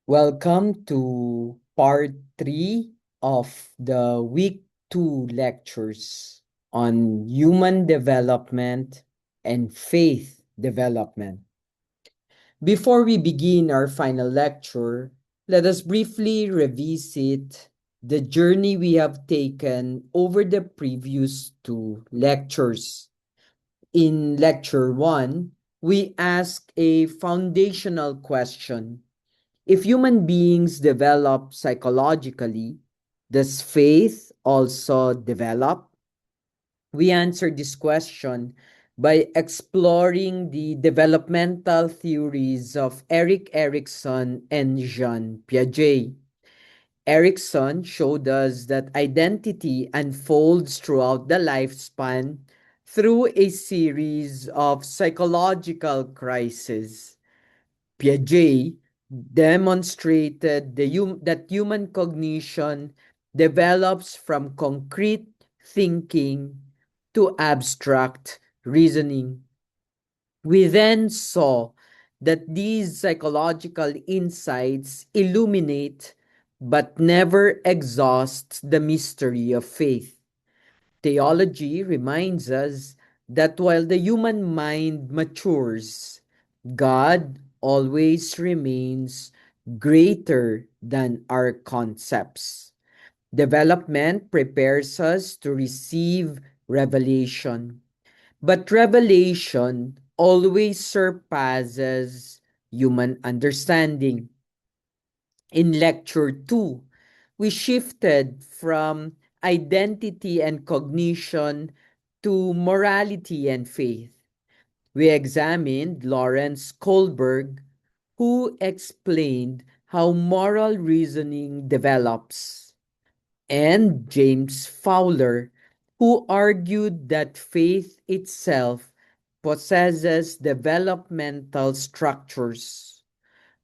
Welcome to part 3 of the week 2 lectures on human development and faith development. Before we begin our final lecture, let us briefly revisit the journey we have taken over the previous 2 lectures. In lecture 1, we asked a foundational question. If human beings develop psychologically, does faith also develop? We answer this question by exploring the developmental theories of Erik Erikson and Jean Piaget. Erikson showed us that identity unfolds throughout the lifespan through a series of psychological crises. Piaget demonstrated that human cognition develops from concrete thinking to abstract reasoning. We then saw that these psychological insights illuminate but never exhaust the mystery of faith. Theology reminds us that while the human mind matures, God always remains greater than our concepts. Development prepares us to receive revelation, but revelation always surpasses human understanding. In lecture 2, we shifted from identity and cognition to morality and faith. We examined Lawrence Kohlberg, who explained how moral reasoning develops, and James Fowler, who argued that faith itself possesses developmental structures.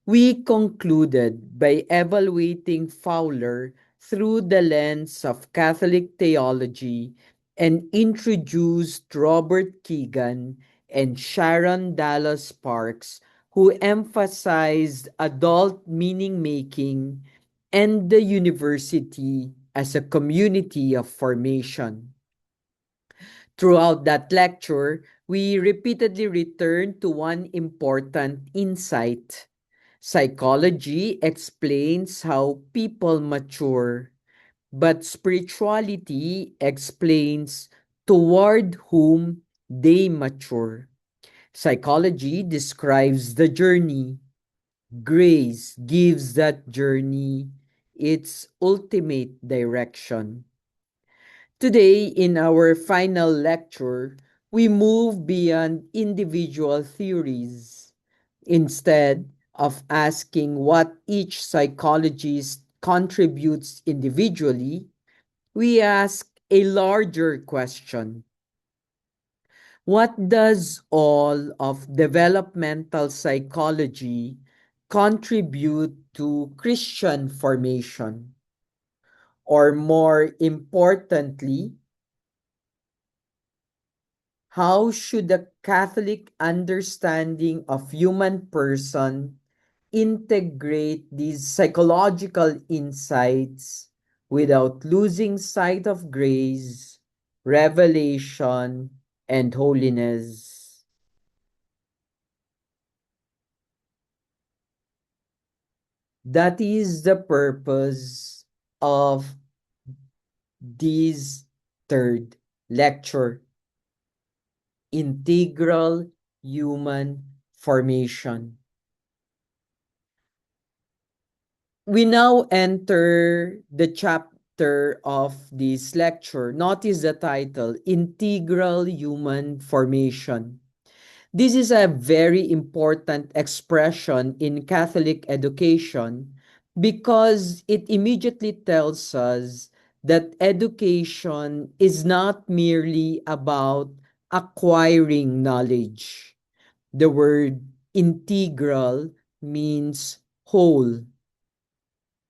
We concluded by evaluating Fowler through the lens of Catholic theology and introduced Robert Keegan and Sharon Dallas Parks, who emphasized adult meaning making and the university as a community of formation. Throughout that lecture, we repeatedly returned to one important insight. Psychology explains how people mature, but spirituality explains toward whom they mature. Psychology describes the journey. Grace gives that journey its ultimate direction. Today, in our final lecture, we move beyond individual theories. Instead of asking what each psychologist contributes individually, we ask a larger question. What does all of developmental psychology contribute to Christian formation? Or more importantly, how should a Catholic understanding of human person integrate these psychological insights without losing sight of grace, revelation, and holiness? That is the purpose of this third lecture, Integral Human Formation. We now enter the chapter of this lecture. Notice the title, Integral Human Formation. This is a very important expression in Catholic education because it immediately tells us that education is not merely about acquiring knowledge. The word integral means whole,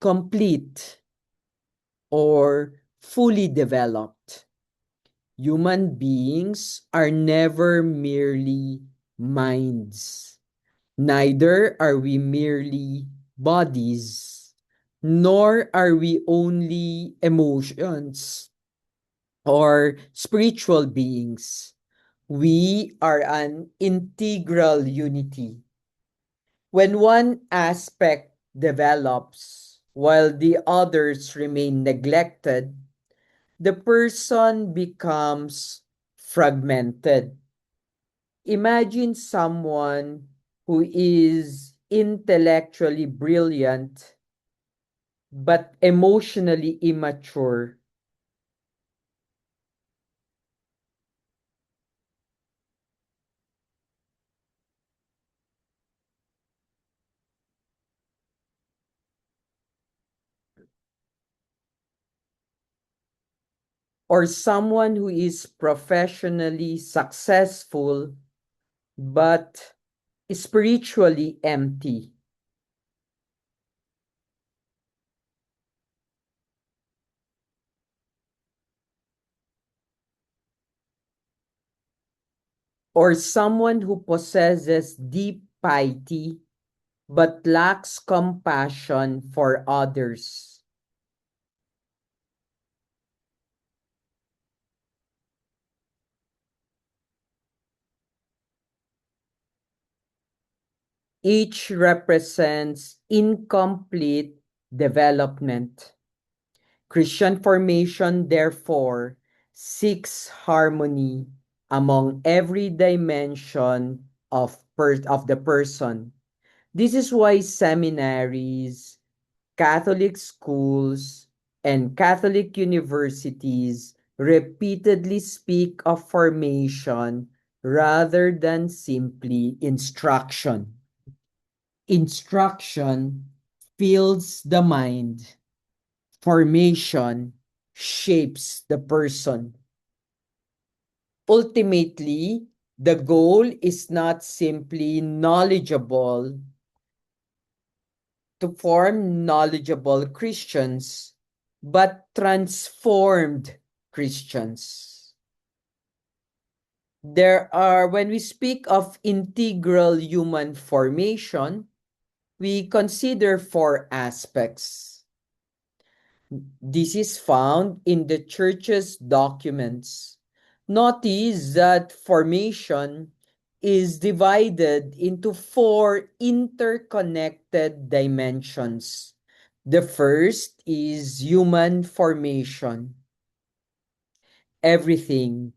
complete, or fully developed. Human beings are never merely minds. Neither are we merely bodies, nor are we only emotions or spiritual beings. We are an integral unity. When one aspect develops while the others remain neglected, the person becomes fragmented. Imagine someone who is intellectually brilliant but emotionally immature, or someone who is professionally successful but spiritually empty, or someone who possesses deep piety but lacks compassion for others. Each represents incomplete development. Christian formation, therefore, seeks harmony among every dimension of the person. This is why seminaries, Catholic schools, and Catholic universities repeatedly speak of formation rather than simply instruction. Instruction fills the mind. Formation shapes the person. Ultimately, the goal is not simply knowledgeable to form knowledgeable Christians, but transformed Christians. When we speak of integral human formation, we consider four aspects. This is found in the church's documents. Notice that formation is divided into four interconnected dimensions. The first is human formation. Everything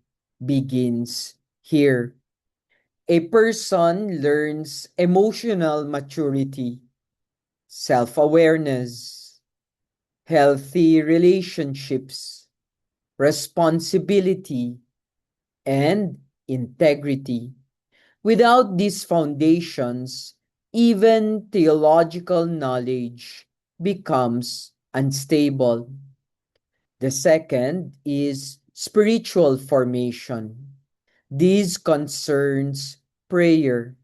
begins here. A person learns emotional maturity, self awareness, healthy relationships, responsibility, and integrity. Without these foundations, even theological knowledge becomes unstable. The second is spiritual formation. This concerns prayer,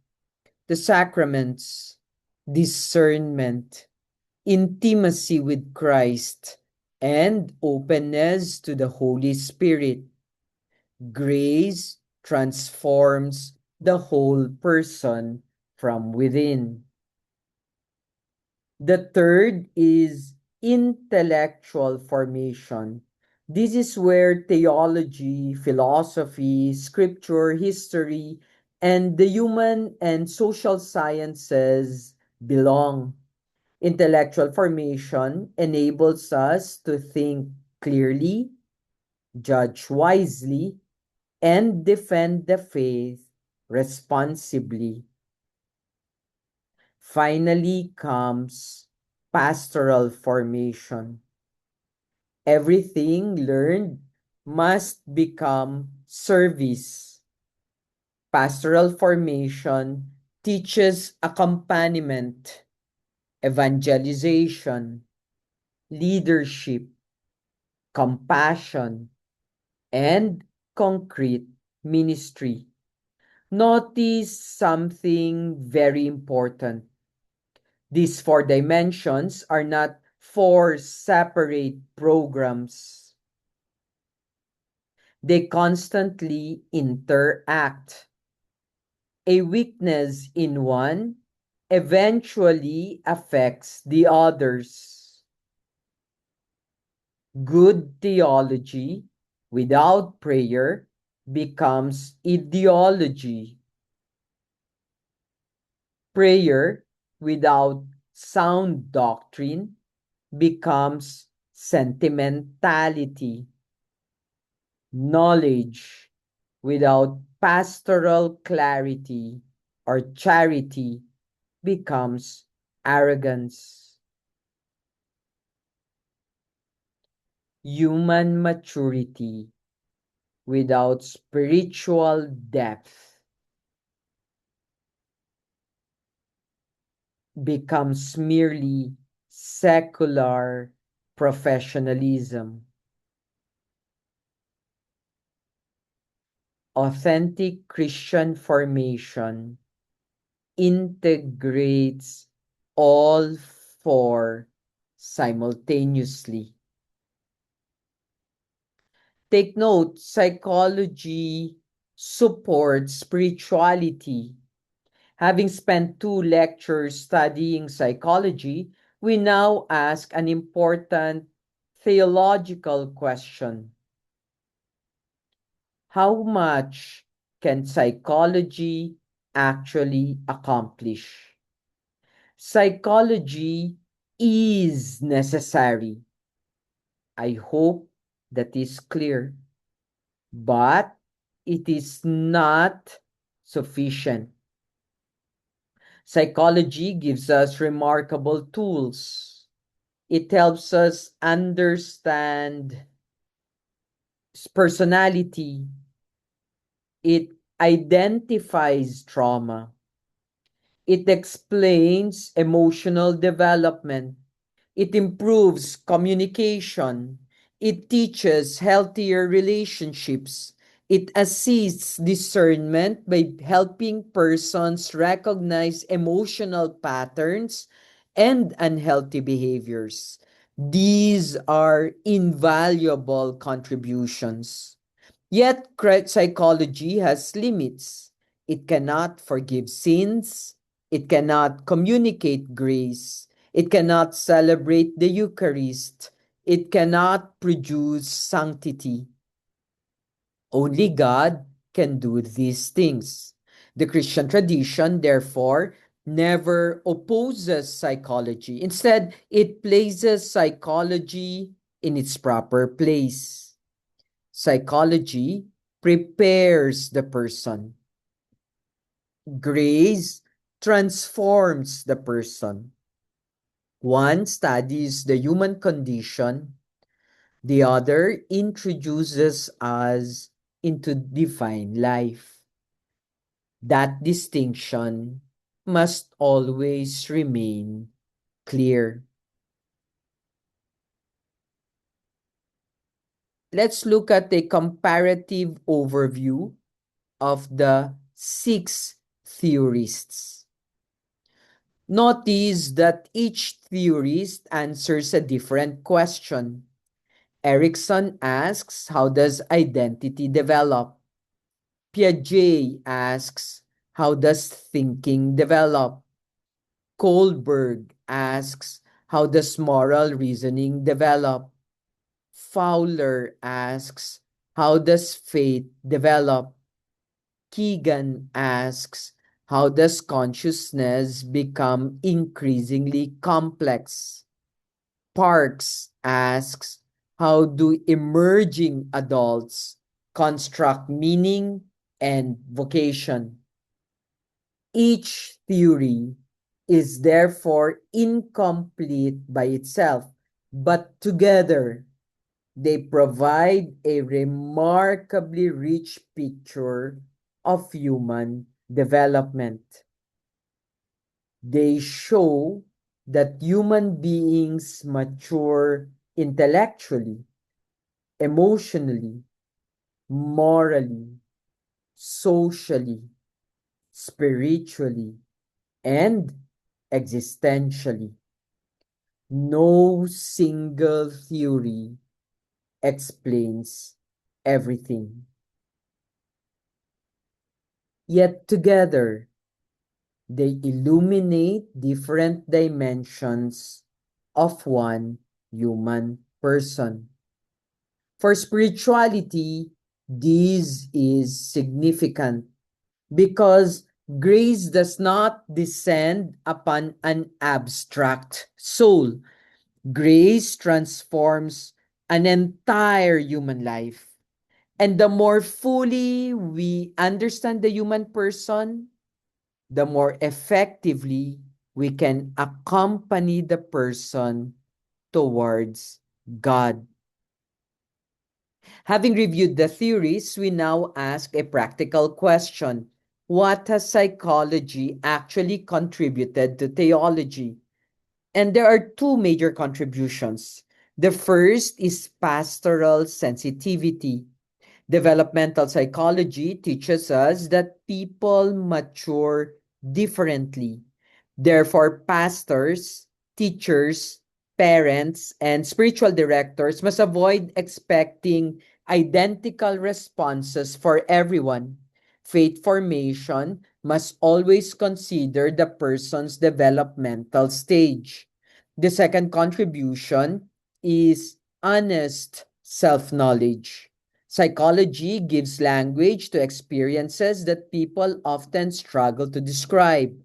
the sacraments, discernment, intimacy with Christ, and openness to the Holy Spirit. Grace transforms the whole person from within. The third is intellectual formation. This is where theology, philosophy, scripture, history, and the human and social sciences belong. Intellectual formation enables us to think clearly, judge wisely, and defend the faith responsibly. Finally comes pastoral formation. Everything learned must become service. Pastoral formation teaches accompaniment, evangelization, leadership, compassion, and concrete ministry. Notice something very important. These four dimensions are not four separate programs. They constantly interact. A weakness in one eventually affects the others. Good theology without prayer becomes ideology. Prayer without sound doctrine becomes sentimentality. Knowledge without pastoral clarity or charity becomes arrogance. Human maturity without spiritual depth becomes merely secular professionalism. Authentic Christian formation integrates all four simultaneously. Take note, psychology supports spirituality. Having spent 2 lectures studying psychology, we now ask an important theological question. How much can psychology actually accomplish? Psychology is necessary. I hope that is clear. But it is not sufficient. Psychology gives us remarkable tools. It helps us understand personality. It identifies trauma. It explains emotional development. It improves communication. It teaches healthier relationships. It assists discernment by helping persons recognize emotional patterns and unhealthy behaviors. These are invaluable contributions. Yet, psychology has limits. It cannot forgive sins. It cannot communicate grace. It cannot celebrate the Eucharist. It cannot produce sanctity. Only God can do these things. The Christian tradition, therefore, never opposes psychology. Instead, it places psychology in its proper place. Psychology prepares the person. Grace transforms the person. One studies the human condition, the other introduces us into divine life. That distinction must always remain clear. Let's look at a comparative overview of the 6 theorists. Notice that each theorist answers a different question. Erikson asks, how does identity develop? Piaget asks, how does thinking develop? Kohlberg asks, how does moral reasoning develop? Fowler asks, how does faith develop? Keegan asks, how does consciousness become increasingly complex? Parks asks, how do emerging adults construct meaning and vocation? Each theory is therefore incomplete by itself, but together they provide a remarkably rich picture of human development. They show that human beings mature intellectually, emotionally, morally, socially, spiritually, and existentially. No single theory explains everything. Yet together, They illuminate different dimensions of one human person. For spirituality, this is significant because grace does not descend upon an abstract soul. Grace transforms an entire human life. And the more fully we understand the human person, the more effectively we can accompany the person towards God. Having reviewed the theories, we now ask a practical question. What has psychology actually contributed to theology? And there are two major contributions. The first is pastoral sensitivity. Developmental psychology teaches us that people mature differently. Therefore, pastors, teachers, parents, and spiritual directors must avoid expecting identical responses for everyone. Faith formation must always consider the person's developmental stage. The second contribution is honest self knowledge. Psychology gives language to experiences that people often struggle to describe.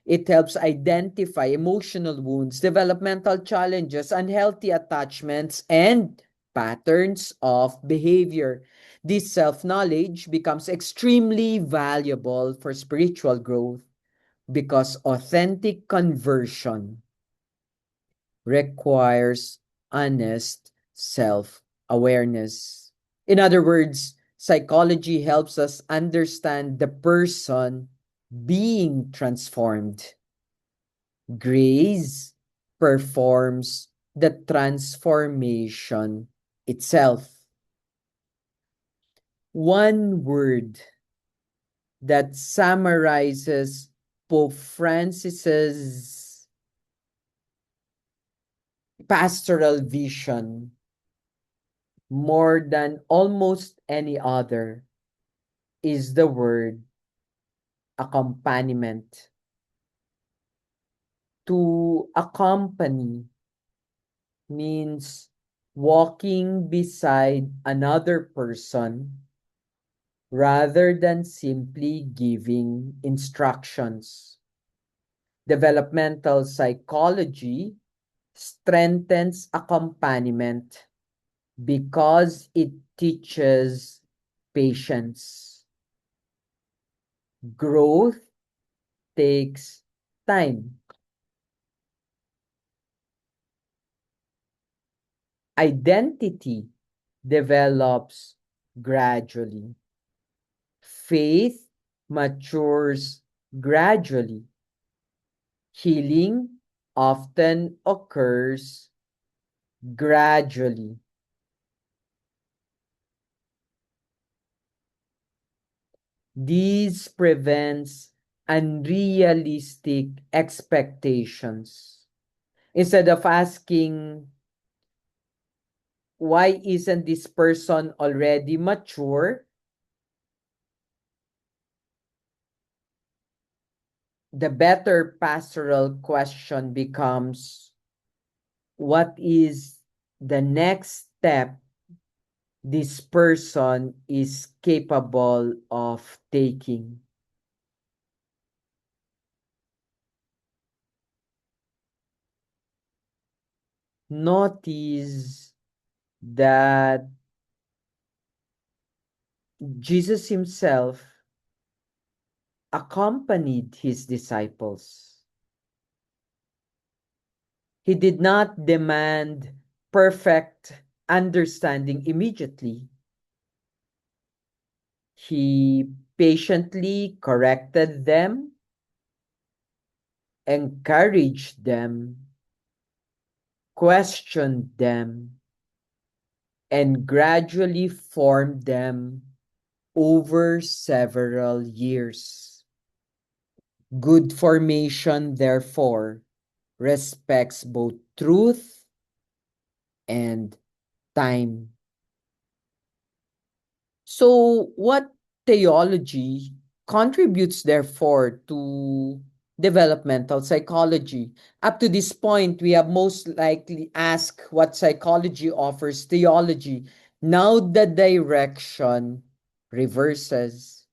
It helps identify emotional wounds, developmental challenges, unhealthy attachments, and patterns of behavior. This self knowledge becomes extremely valuable for spiritual growth because authentic conversion requires honest self awareness. In other words, psychology helps us understand the person being transformed. Grace performs the transformation itself. One word that summarizes Pope Francis's pastoral vision more than almost any other is the word accompaniment. To accompany means walking beside another person rather than simply giving instructions. Developmental psychology strengthens accompaniment because it teaches patience. Growth takes time. Identity develops gradually. Faith matures gradually. Healing often occurs gradually. This prevents unrealistic expectations. Instead of asking, why isn't this person already mature? The better pastoral question becomes, what is the next step this person is capable of taking? Notice that Jesus himself accompanied his disciples. He did not demand perfect understanding immediately. He patiently corrected them, encouraged them, questioned them, and gradually formed them over several years. Good formation, therefore, respects both truth and time. So, what theology contributes, therefore, to developmental psychology. Up to this point, we have most likely asked what psychology offers theology. Now the direction reverses.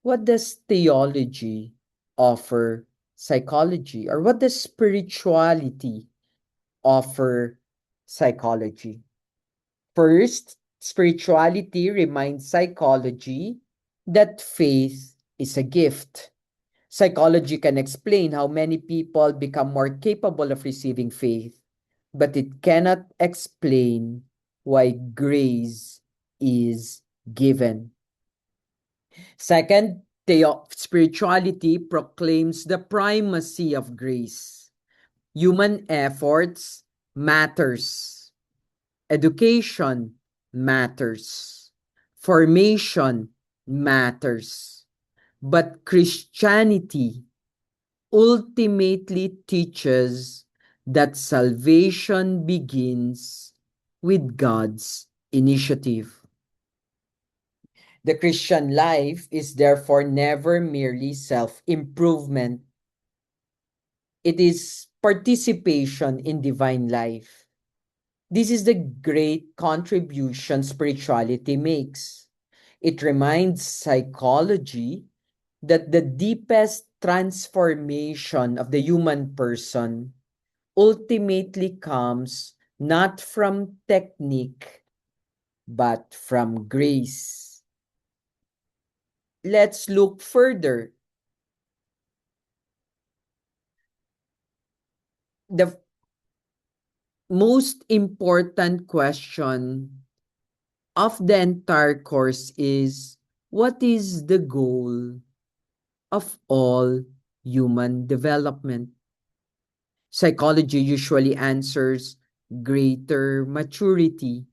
What does theology offer psychology? Or what does spirituality offer psychology? First, spirituality reminds psychology that faith is a gift. Psychology can explain how many people become more capable of receiving faith, but it cannot explain why grace is given. Second, spirituality proclaims the primacy of grace. Human efforts matters. Education matters. Formation matters. But Christianity ultimately teaches that salvation begins with God's initiative. The Christian life is therefore never merely self-improvement. It is participation in divine life. This is the great contribution spirituality makes. It reminds psychology that the deepest transformation of the human person ultimately comes not from technique, but from grace. Let's look further. The most important question of the entire course is, what is the goal of all human development? Psychology usually answers greater maturity,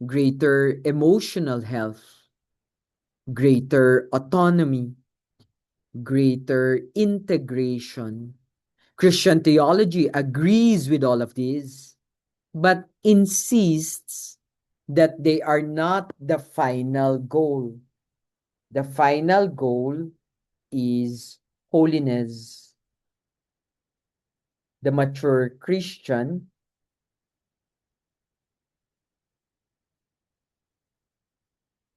greater emotional health, greater autonomy, greater integration. Christian theology agrees with all of these, but insists that they are not the final goal. The final goal is holiness. The mature Christian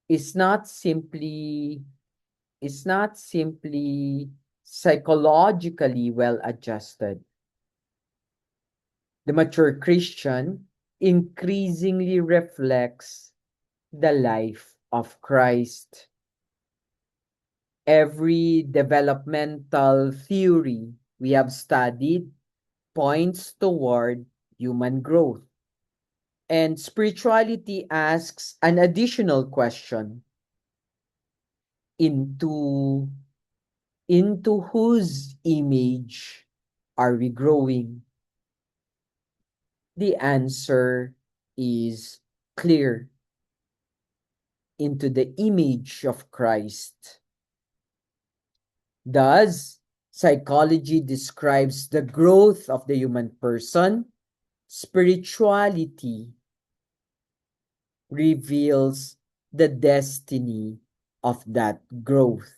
is not simply psychologically well adjusted. The mature Christian increasingly reflects the life of Christ. Every developmental theory we have studied points toward human growth. And spirituality asks an additional question: into whose image are we growing? The answer is clear: into the image of Christ. Thus, psychology describes the growth of the human person. Spirituality reveals the destiny of that growth.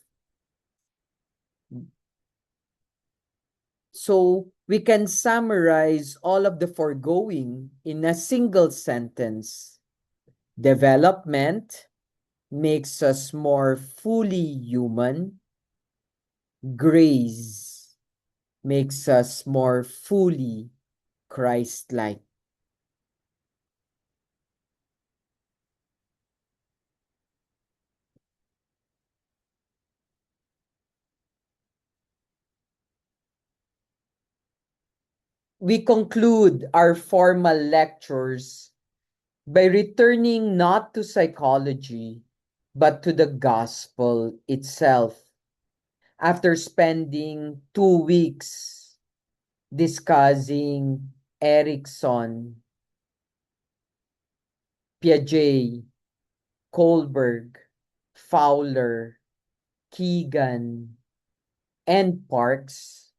So we can summarize all of the foregoing in a single sentence. Development makes us more fully human. Grace makes us more fully Christ-like. We conclude our formal lectures by returning not to psychology, but to the gospel itself. After spending 2 weeks discussing Erikson, Piaget, Kohlberg, Fowler, Keegan, and Parks,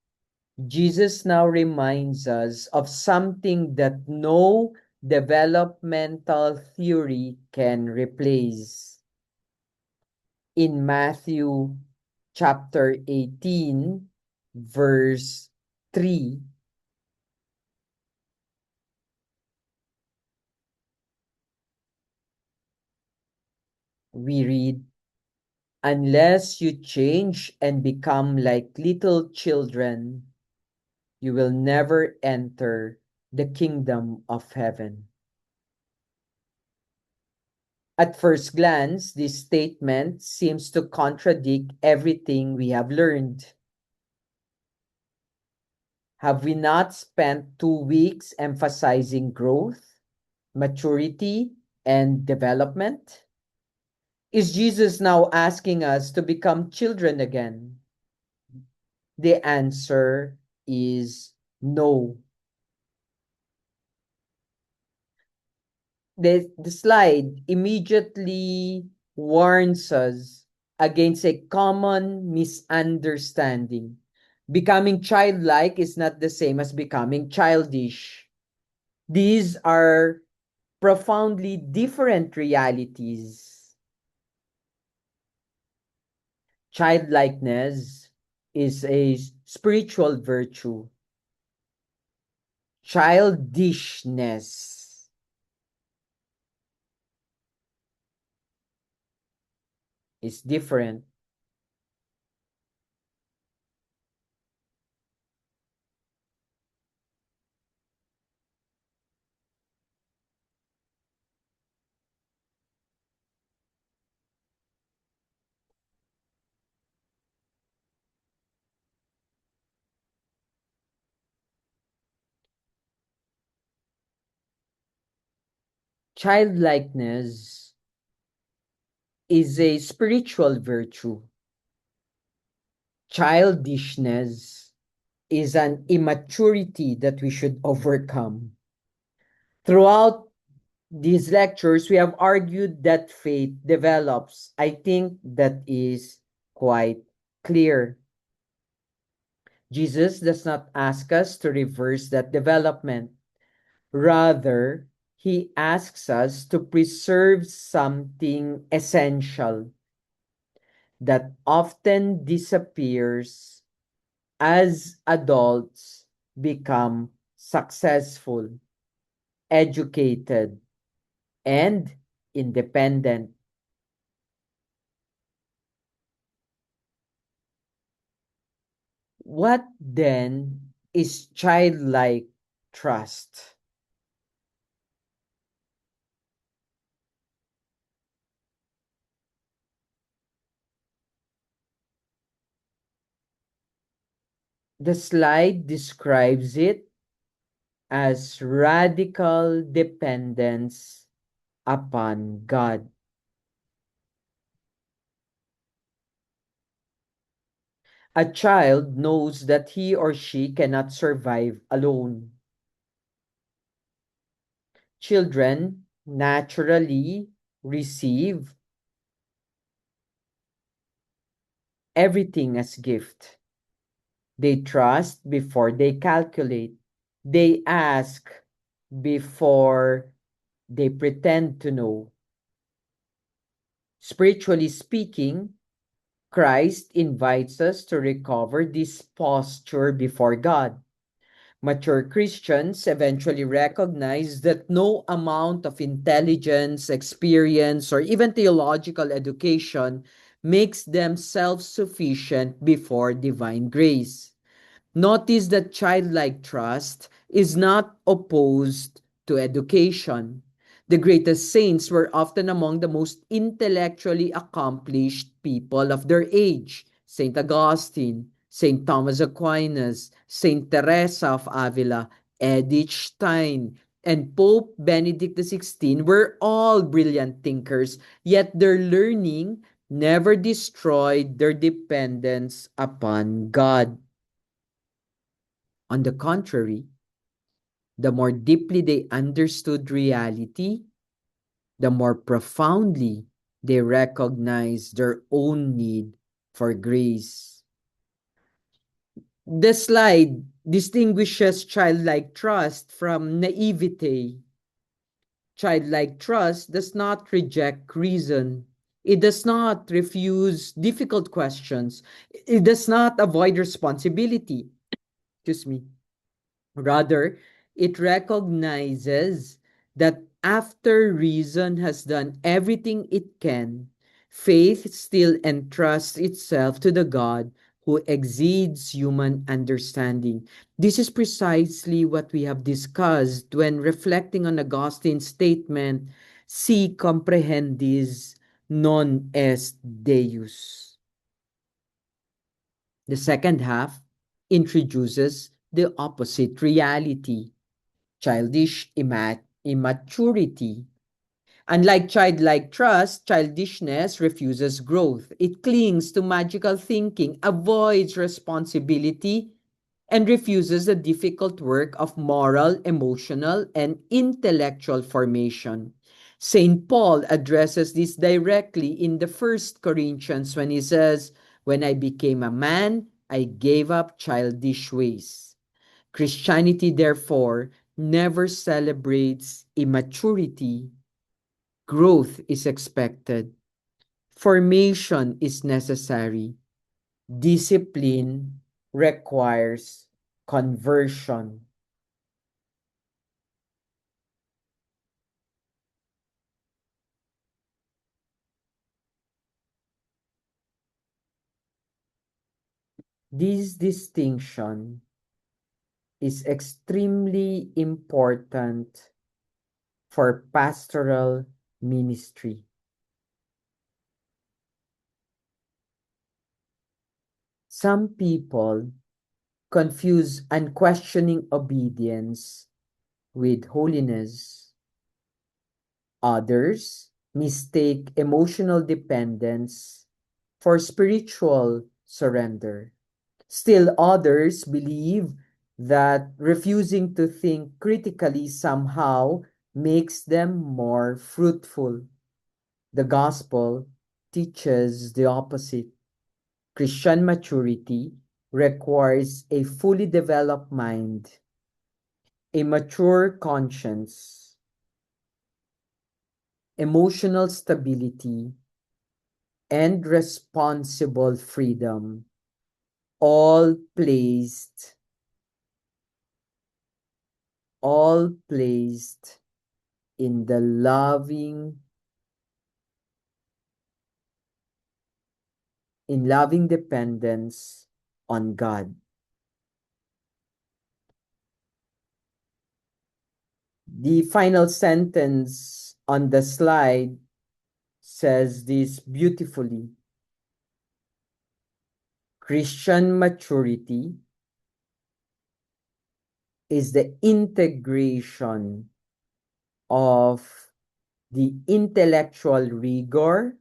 Jesus now reminds us of something that no developmental theory can replace. In Matthew chapter 18, verse 3, we read, "Unless you change and become like little children, you will never enter the kingdom of heaven." At first glance, this statement seems to contradict everything we have learned. Have we not spent 2 weeks emphasizing growth, maturity, and development? Is Jesus now asking us to become children again? The answer is no. The slide immediately warns us against a common misunderstanding. Becoming childlike is not the same as becoming childish. These are profoundly different realities. Childlikeness is a spiritual virtue. Childishness is different. Childlikeness is a spiritual virtue. Childishness is an immaturity that we should overcome. Throughout these lectures, we have argued that faith develops. I think that is quite clear. Jesus does not ask us to reverse that development. Rather, he asks us to preserve something essential that often disappears as adults become successful, educated, and independent. What then is childlike trust? The slide describes it as radical dependence upon God. A child knows that he or she cannot survive alone. Children naturally receive everything as gift. They trust before they calculate. They ask before they pretend to know. Spiritually speaking, Christ invites us to recover this posture before God. Mature Christians eventually recognize that no amount of intelligence, experience, or even theological education makes them self sufficient before divine grace. Notice that childlike trust is not opposed to education. The greatest saints were often among the most intellectually accomplished people of their age. St. Augustine, St. Thomas Aquinas, St. Teresa of Avila, Edith Stein, and Pope Benedict XVI were all brilliant thinkers, yet their learning never destroyed their dependence upon God. On the contrary, the more deeply they understood reality, the more profoundly they recognized their own need for grace. The slide distinguishes childlike trust from naivete. Childlike trust does not reject reason. It does not refuse difficult questions. It does not avoid responsibility. Excuse me. Rather, it recognizes that after reason has done everything it can, faith still entrusts itself to the God who exceeds human understanding. This is precisely what we have discussed when reflecting on Augustine's statement, Si comprehendis non est Deus. The second half introduces the opposite reality, childish immaturity. Unlike childlike trust, childishness refuses growth. It clings to magical thinking, avoids responsibility, and refuses the difficult work of moral, emotional, and intellectual formation. St. Paul addresses this directly in the First Corinthians when he says, "When I became a man, I gave up childish ways." Christianity, therefore, never celebrates immaturity. Growth is expected. Formation is necessary. Discipline requires conversion. This distinction is extremely important for pastoral ministry. Some people confuse unquestioning obedience with holiness. Others mistake emotional dependence for spiritual surrender. Still others believe that refusing to think critically somehow makes them more fruitful. The gospel teaches the opposite. Christian maturity requires a fully developed mind, a mature conscience, emotional stability, and responsible freedom, all placed, all placed in the loving dependence on God. The final sentence on the slide says this beautifully. Christian maturity is the integration of the intellectual rigor,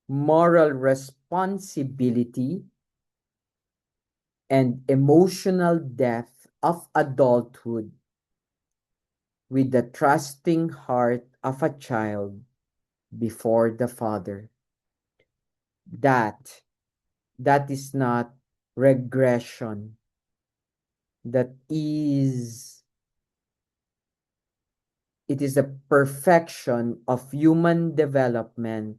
moral responsibility, and emotional depth of adulthood with the trusting heart of a child before the Father. That, that is not regression. That is, it is a perfection of human development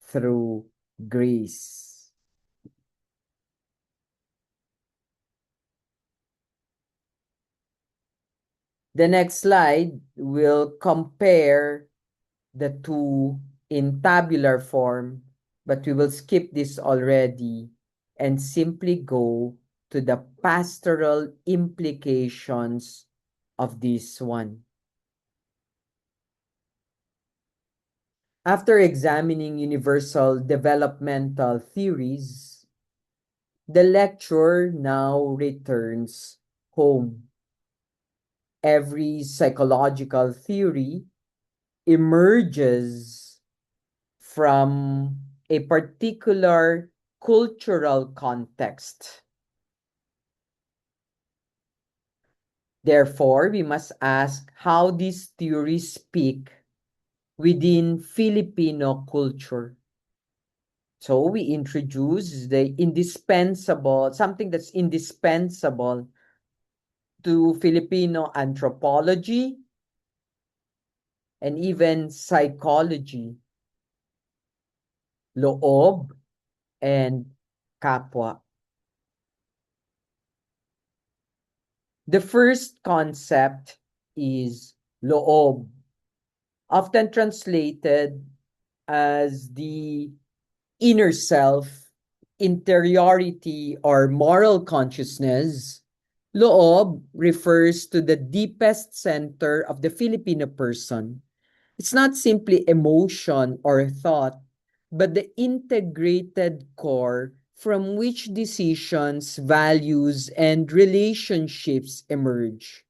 through grace. The next slide will compare the two in tabular form, but we will skip this already and simply go to the pastoral implications of this one. After examining universal developmental theories, the lecture now returns home. Every psychological theory emerges from a particular cultural context. Therefore, we must ask how these theories speak within Filipino culture. So we introduce the indispensable, something that's indispensable to Filipino anthropology and even psychology. loob, and kapwa. The first concept is loob, often translated as the inner self, interiority, or moral consciousness. Loob refers to the deepest center of the Filipino person. It's not simply emotion or thought, but the integrated core from which decisions, values, and relationships emerge.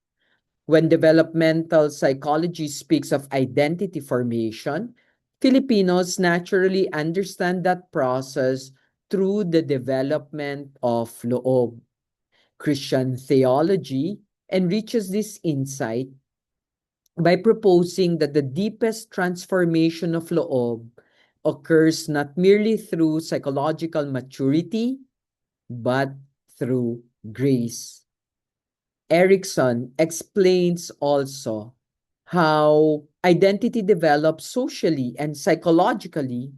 When developmental psychology speaks of identity formation, Filipinos naturally understand that process through the development of loob. Christian theology enriches this insight by proposing that the deepest transformation of loob occurs not merely through psychological maturity, but through grace. Erickson explains also how identity develops socially and psychologically.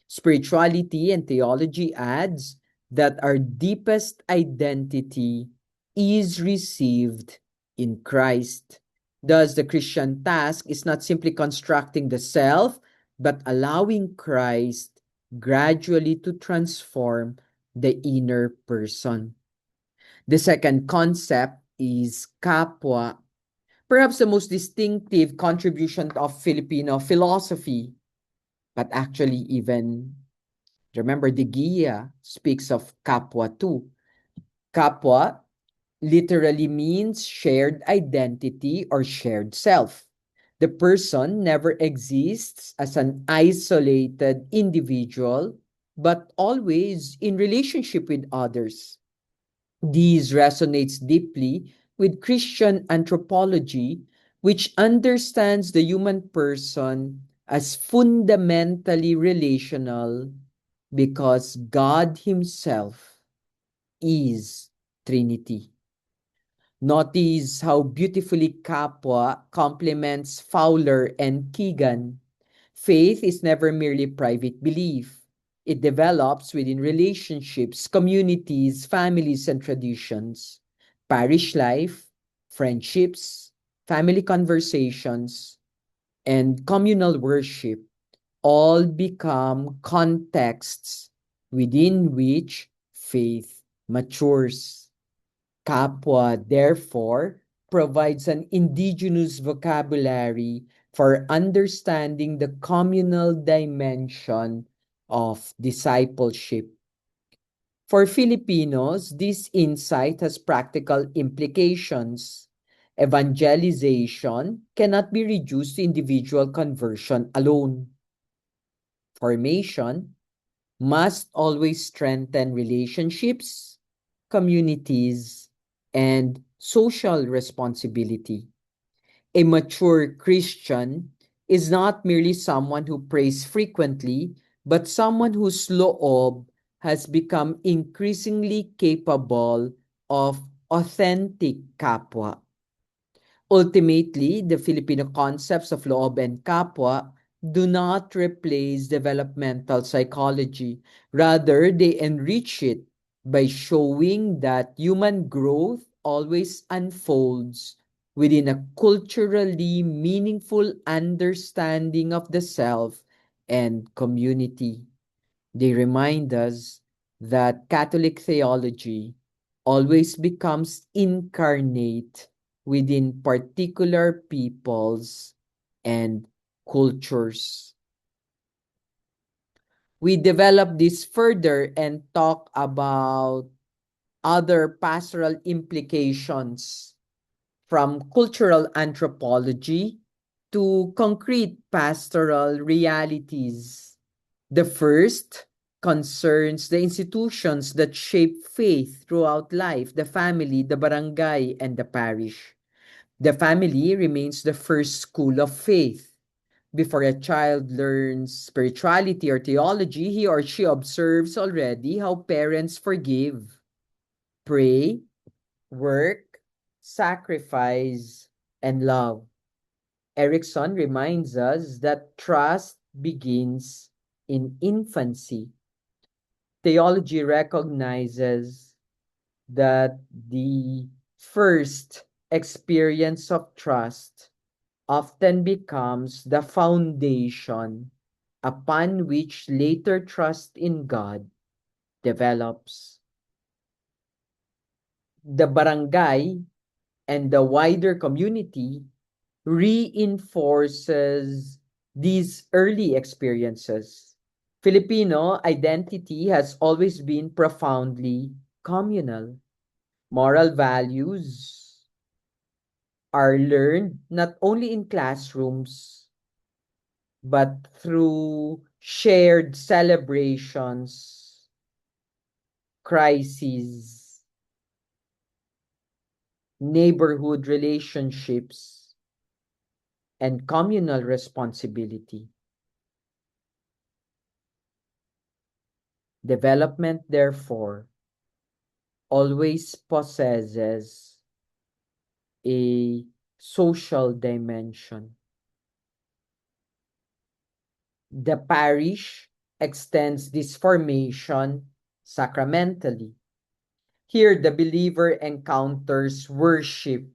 Spirituality and theology adds that our deepest identity is received in Christ. Thus, the Christian task is not simply constructing the self, but allowing Christ gradually to transform the inner person. The second concept is kapwa, perhaps the most distinctive contribution of Filipino philosophy, but actually even, remember, De Gia speaks of kapwa too. Kapwa literally means shared identity or shared self. The person never exists as an isolated individual, but always in relationship with others. This resonates deeply with Christian anthropology, which understands the human person as fundamentally relational because God Himself is Trinity. Notice how beautifully Kapwa complements Fowler and Keegan. Faith is never merely private belief. It develops within relationships, communities, families, and traditions. Parish life, friendships, family conversations, and communal worship all become contexts within which faith matures. Kapwa, therefore, provides an indigenous vocabulary for understanding the communal dimension of discipleship. For Filipinos, this insight has practical implications. Evangelization cannot be reduced to individual conversion alone. Formation must always strengthen relationships, communities, and social responsibility. A mature Christian is not merely someone who prays frequently, but someone whose loob has become increasingly capable of authentic kapwa. Ultimately, the Filipino concepts of loob and kapwa do not replace developmental psychology. Rather, they enrich it by showing that human growth always unfolds within a culturally meaningful understanding of the self and community. They remind us that Catholic theology always becomes incarnate within particular peoples and cultures. We develop this further and talk about other pastoral implications from cultural anthropology to concrete pastoral realities. The first concerns the institutions that shape faith throughout life, the family, the barangay, and the parish. The family remains the first school of faith. Before a child learns spirituality or theology, he or she observes already how parents forgive, pray, work, sacrifice, and love. Erickson reminds us that trust begins in infancy, theology recognizes that the first experience of trust often becomes the foundation upon which later trust in God develops. The barangay and the wider community reinforces these early experiences. Filipino identity has always been profoundly communal. Moral values are learned not only in classrooms, but through shared celebrations, crises, neighborhood relationships, and communal responsibility. Development, therefore, always possesses a social dimension. The parish extends this formation sacramentally. Here, the believer encounters worship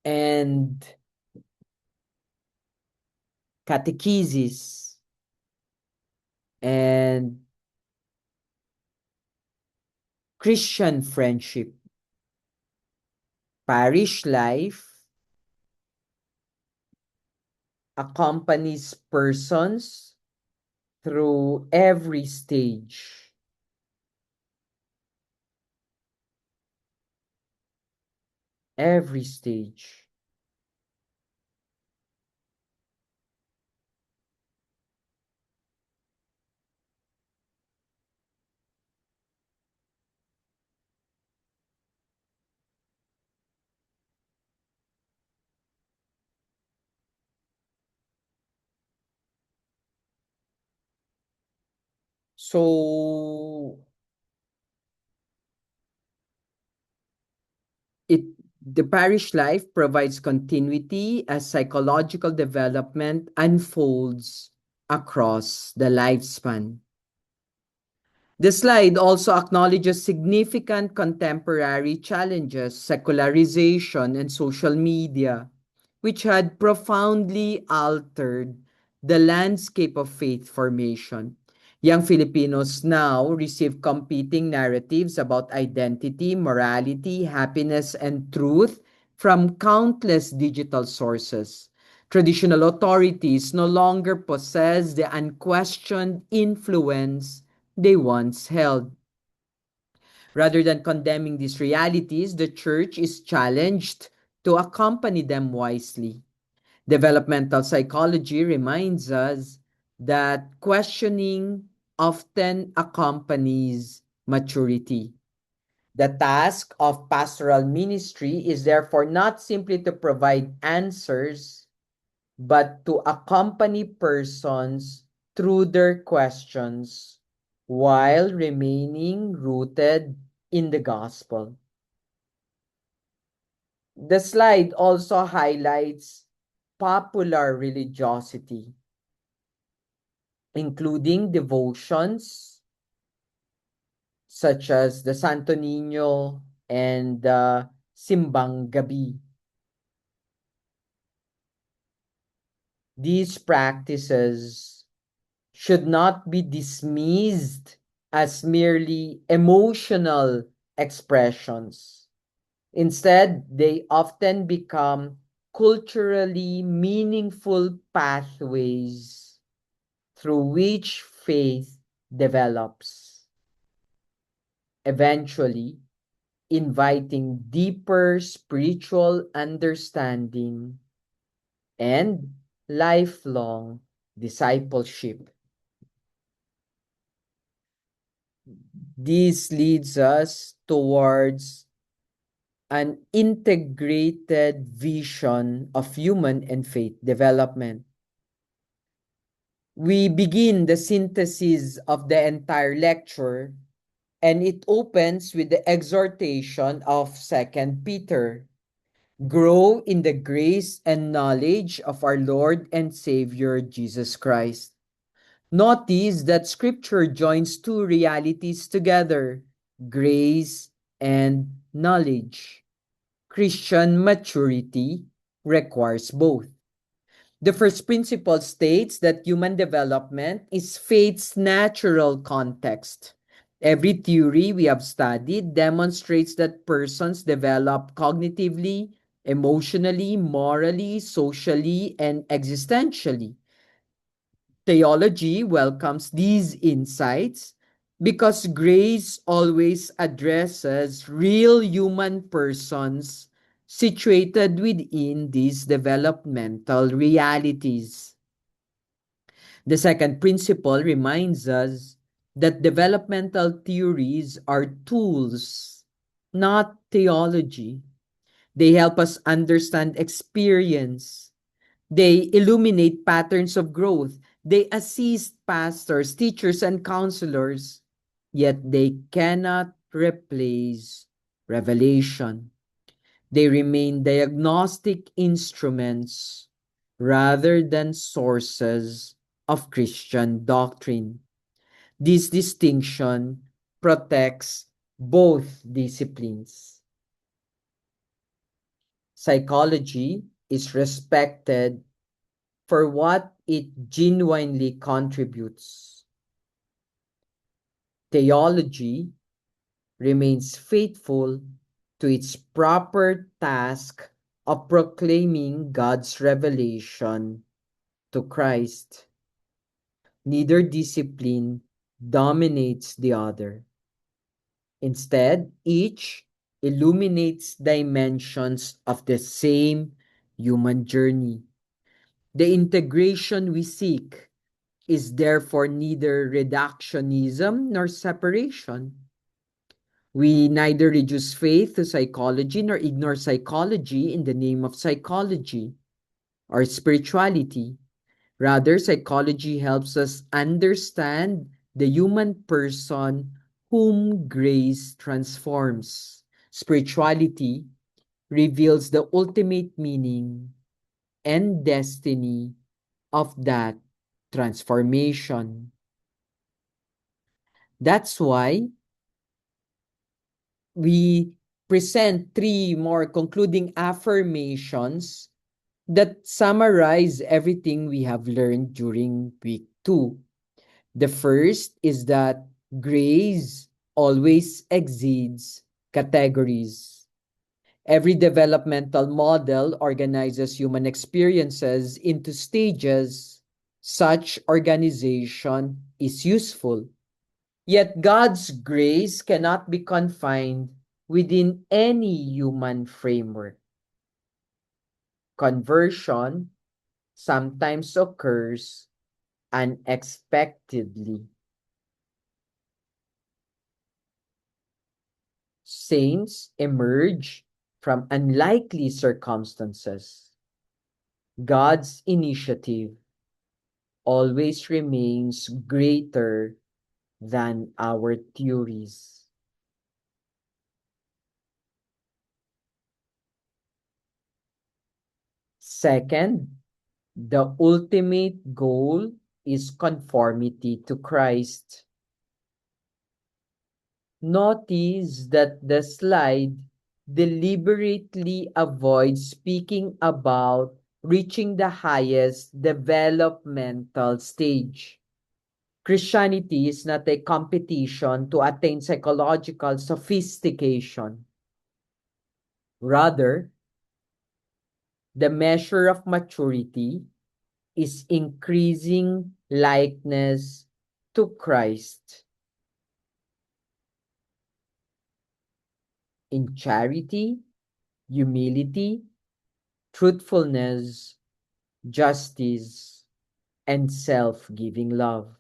and catechesis and Christian friendship. Parish life accompanies persons through every stage. So it the parish life provides continuity as psychological development unfolds across the lifespan. The slide also acknowledges significant contemporary challenges, secularization, and social media, which had profoundly altered the landscape of faith formation. Young Filipinos now receive competing narratives about identity, morality, happiness, and truth from countless digital sources. Traditional authorities no longer possess the unquestioned influence they once held. Rather than condemning these realities, the church is challenged to accompany them wisely. Developmental psychology reminds us that questioning often accompanies maturity. The task of pastoral ministry is therefore not simply to provide answers, but to accompany persons through their questions while remaining rooted in the gospel. The slide also highlights popular religiosity, including devotions such as the Santo Niño and the Simbang Gabi. These practices should not be dismissed as merely emotional expressions. Instead, they often become culturally meaningful pathways through which faith develops, eventually inviting deeper spiritual understanding and lifelong discipleship. This leads us towards an integrated vision of human and faith development. We begin the synthesis of the entire lecture, and it opens with the exhortation of Second Peter. Grow in the grace and knowledge of our Lord and Savior Jesus Christ. Notice that scripture joins two realities together, grace and knowledge. Christian maturity requires both. The first principle states that human development is faith's natural context. Every theory we have studied demonstrates that persons develop cognitively, emotionally, morally, socially, and existentially. Theology welcomes these insights because grace always addresses real human persons situated within these developmental realities. The second principle reminds us that developmental theories are tools, not theology. They help us understand experience. They illuminate patterns of growth. They assist pastors, teachers, and counselors. Yet they cannot replace revelation. They remain diagnostic instruments rather than sources of Christian doctrine. This distinction protects both disciplines. Psychology is respected for what it genuinely contributes. Theology remains faithful to its proper task of proclaiming God's revelation to Christ. Neither discipline dominates the other. Instead, each illuminates dimensions of the same human journey. The integration we seek is therefore neither reductionism nor separation. We neither reduce faith to psychology nor ignore psychology in the name of psychology or spirituality. Rather, psychology helps us understand the human person whom grace transforms. Spirituality reveals the ultimate meaning and destiny of that transformation. That's why we present three more concluding affirmations that summarize everything we have learned during week 2. The first is that grace always exceeds categories. Every developmental model organizes human experiences into stages. Such organization is useful. Yet God's grace cannot be confined within any human framework. Conversion sometimes occurs unexpectedly. Saints emerge from unlikely circumstances. God's initiative always remains greater than our theories. Second, the ultimate goal is conformity to Christ. Notice that the slide deliberately avoids speaking about reaching the highest developmental stage. Christianity is not a competition to attain psychological sophistication. Rather, the measure of maturity is increasing likeness to Christ in charity, humility, truthfulness, justice, and self-giving love.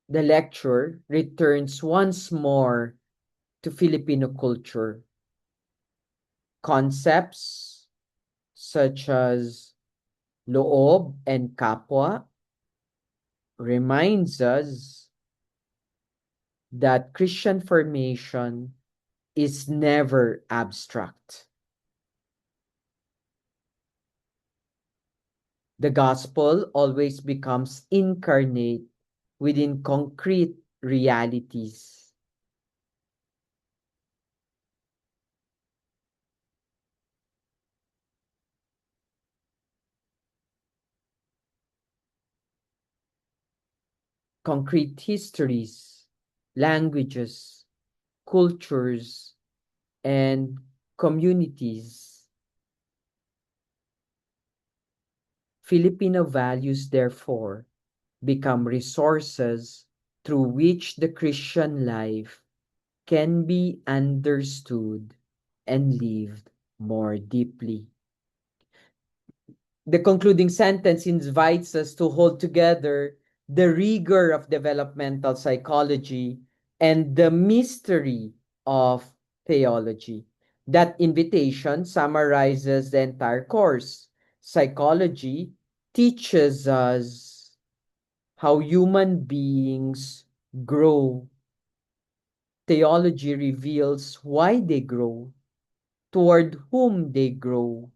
the lecture returns once more to Filipino culture. Concepts such as loob and kapwa reminds us that Christian formation is never abstract. The gospel always becomes incarnate within concrete realities. Concrete histories, languages, cultures, and communities. Filipino values, therefore, become resources through which the Christian life can be understood and lived more deeply. The concluding sentence invites us to hold together the rigor of developmental psychology and the mystery of theology. That invitation summarizes the entire course. Psychology teaches us how human beings grow. Theology reveals why they grow, toward whom they grow,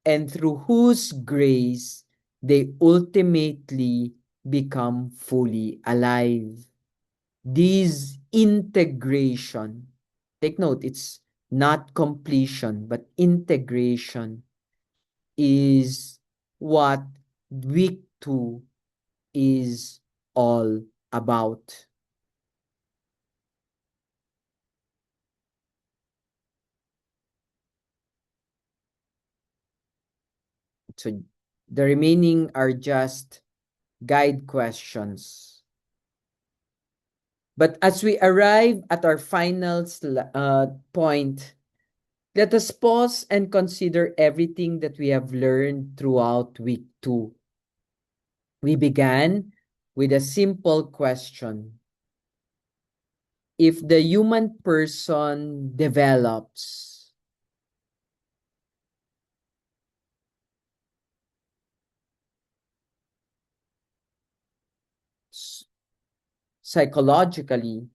and through whose grace they ultimately become fully alive. This integration, take note, it's not completion, but integration is what week 2 is all about. So the remaining are just guide questions. But as we arrive at our final point, let us pause and consider everything that we have learned throughout week 2. We began with a simple question. If the human person develops, psychologically,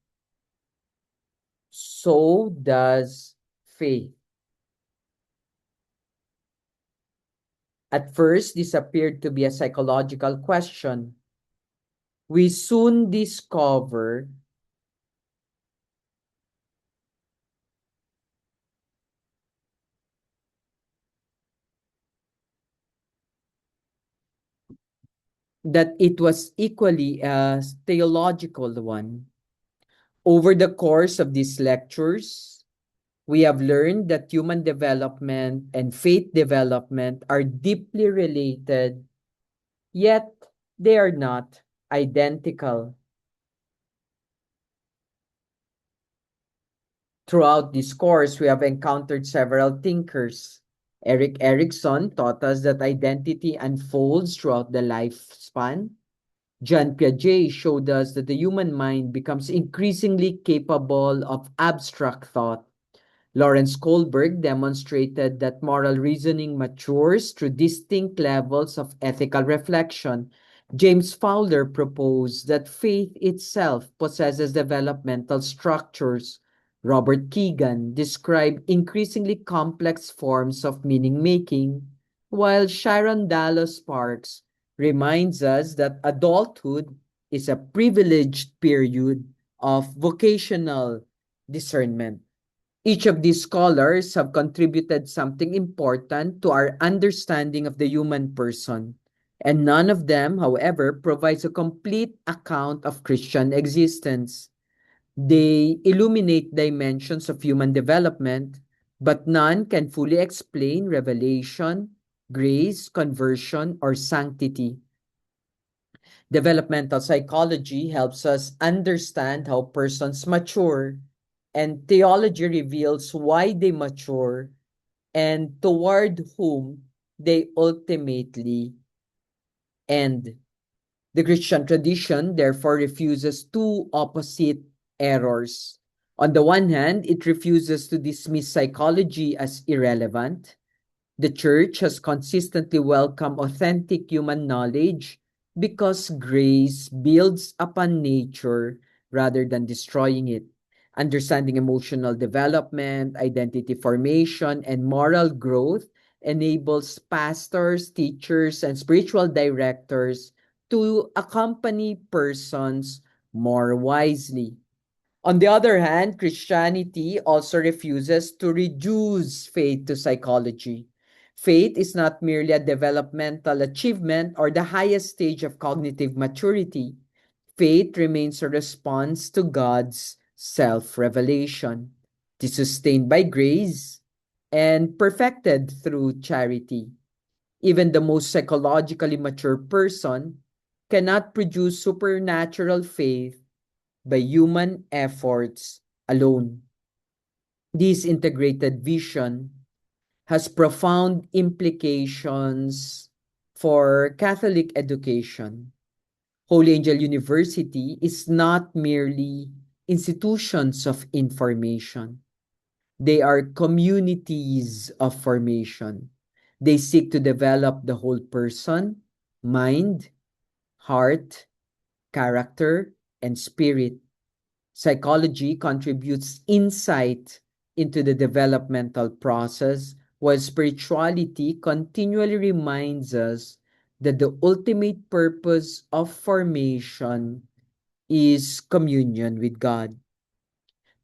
so does faith. At first, this appeared to be a psychological question. We soon discover that it was equally a theological one. Over the course of these lectures, we have learned that human development and faith development are deeply related, yet they are not identical. Throughout this course, we have encountered several thinkers. Erik Erikson taught us that identity unfolds throughout the lifespan. John Piaget showed us that the human mind becomes increasingly capable of abstract thought. Lawrence Kohlberg demonstrated that moral reasoning matures through distinct levels of ethical reflection. James Fowler proposed that faith itself possesses developmental structures. Robert Keegan described increasingly complex forms of meaning making, while Sharon Dallas Sparks reminds us that adulthood is a privileged period of vocational discernment. Each of these scholars have contributed something important to our understanding of the human person, and none of them, however, provides a complete account of Christian existence. They illuminate dimensions of human development, but none can fully explain revelation, grace, conversion, or sanctity. Developmental psychology helps us understand how persons mature, and theology reveals why they mature and toward whom they ultimately end. The Christian tradition therefore refuses two opposite errors. On the one hand, it refuses to dismiss psychology as irrelevant. The church has consistently welcomed authentic human knowledge because grace builds upon nature rather than destroying it. Understanding emotional development, identity formation, and moral growth enables pastors, teachers, and spiritual directors to accompany persons more wisely. On the other hand, Christianity also refuses to reduce faith to psychology. Faith is not merely a developmental achievement or the highest stage of cognitive maturity. Faith remains a response to God's self-revelation. It is sustained by grace and perfected through charity. Even the most psychologically mature person cannot produce supernatural faith by human efforts alone. This integrated vision has profound implications for Catholic education. Holy Angel University is not merely institutions of information. They are communities of formation. They seek to develop the whole person, mind, heart, character, and spirit. Psychology contributes insight into the developmental process, while spirituality continually reminds us that the ultimate purpose of formation is communion with God.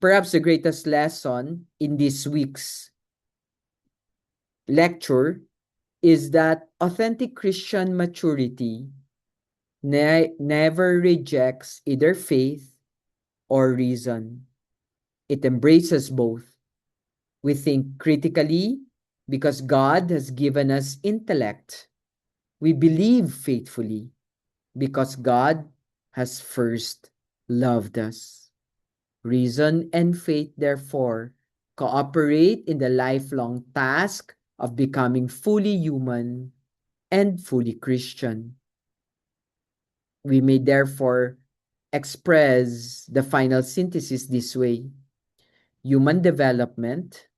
Perhaps the greatest lesson in this week's lecture is that authentic Christian maturity never rejects either faith or reason. It embraces both. We think critically because God has given us intellect. We believe faithfully because God has first loved us. Reason and faith, therefore, cooperate in the lifelong task of becoming fully human and fully Christian. We may therefore express the final synthesis this way: human development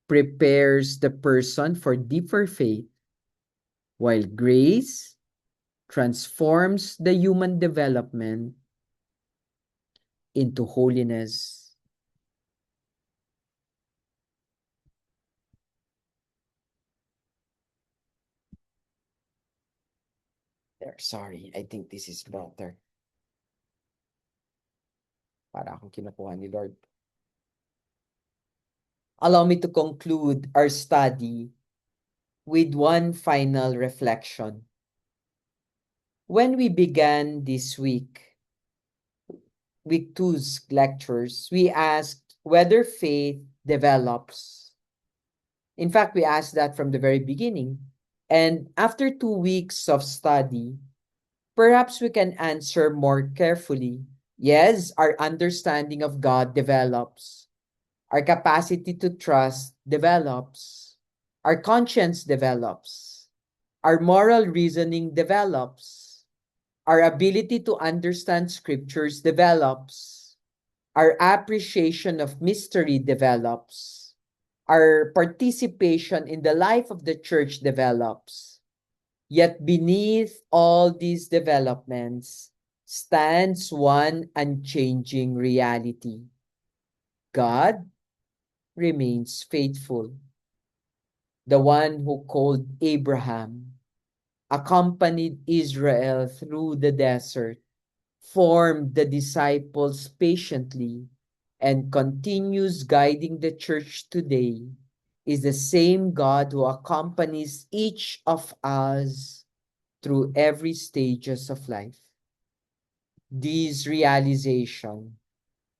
prepares the person for deeper faith, while grace transforms the human development into holiness. There, sorry, I think this is better. Para akong kinukuha ni Lord. Allow me to conclude our study with one final reflection. When we began this week two's lectures, we asked whether faith develops. In fact, we asked that from the very beginning. And after 2 weeks of study, perhaps we can answer more carefully. Yes, our understanding of God develops. Our capacity to trust develops. Our conscience develops. Our moral reasoning develops. Our ability to understand scriptures develops. Our appreciation of mystery develops. Our participation in the life of the church develops. Yet beneath all these developments stands one unchanging reality. God remains faithful. The one who called Abraham, accompanied Israel through the desert, formed the disciples patiently, and continues guiding the church today, is the same God who accompanies each of us through every stages of life. This realization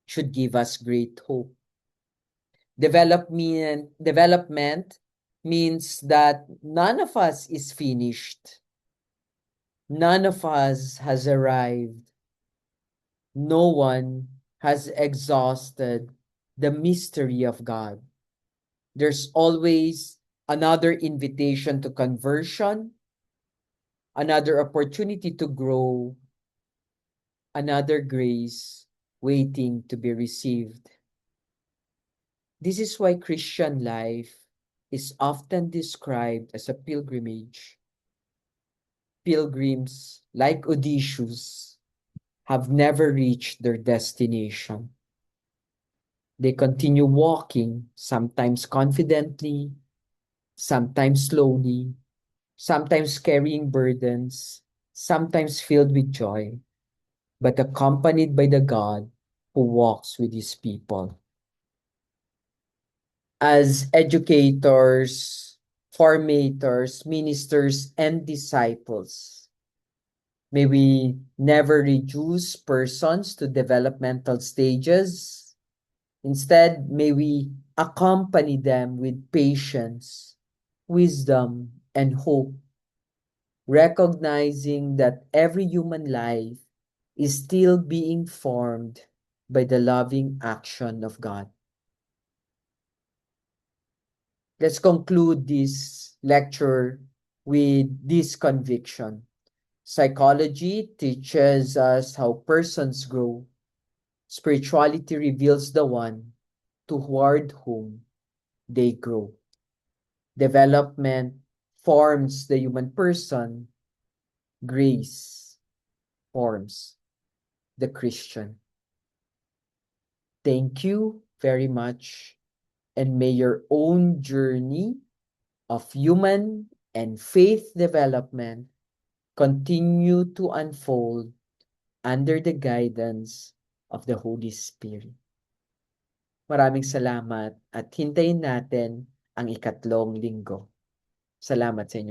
should give us great hope. Development means that none of us is finished. None of us has arrived. No one has exhausted the mystery of God. There's always another invitation to conversion, another opportunity to grow, another grace waiting to be received. This is why Christian life is often described as a pilgrimage. Pilgrims, like Odysseus, have never reached their destination. They continue walking, sometimes confidently, sometimes slowly, sometimes carrying burdens, sometimes filled with joy, but accompanied by the God who walks with his people. As educators, formators, ministers, and disciples, may we never reduce persons to developmental stages. Instead, may we accompany them with patience, wisdom, and hope, recognizing that every human life is still being formed by the loving action of God. Let's conclude this lecture with this conviction. Psychology teaches us how persons grow. Spirituality reveals the one toward whom they grow. Development forms the human person. Grace forms the Christian. Thank you very much, and may your own journey of human and faith development continue to unfold under the guidance of the Holy Spirit. Maraming salamat at hintayin natin ang ikatlong linggo. Salamat sa inyo.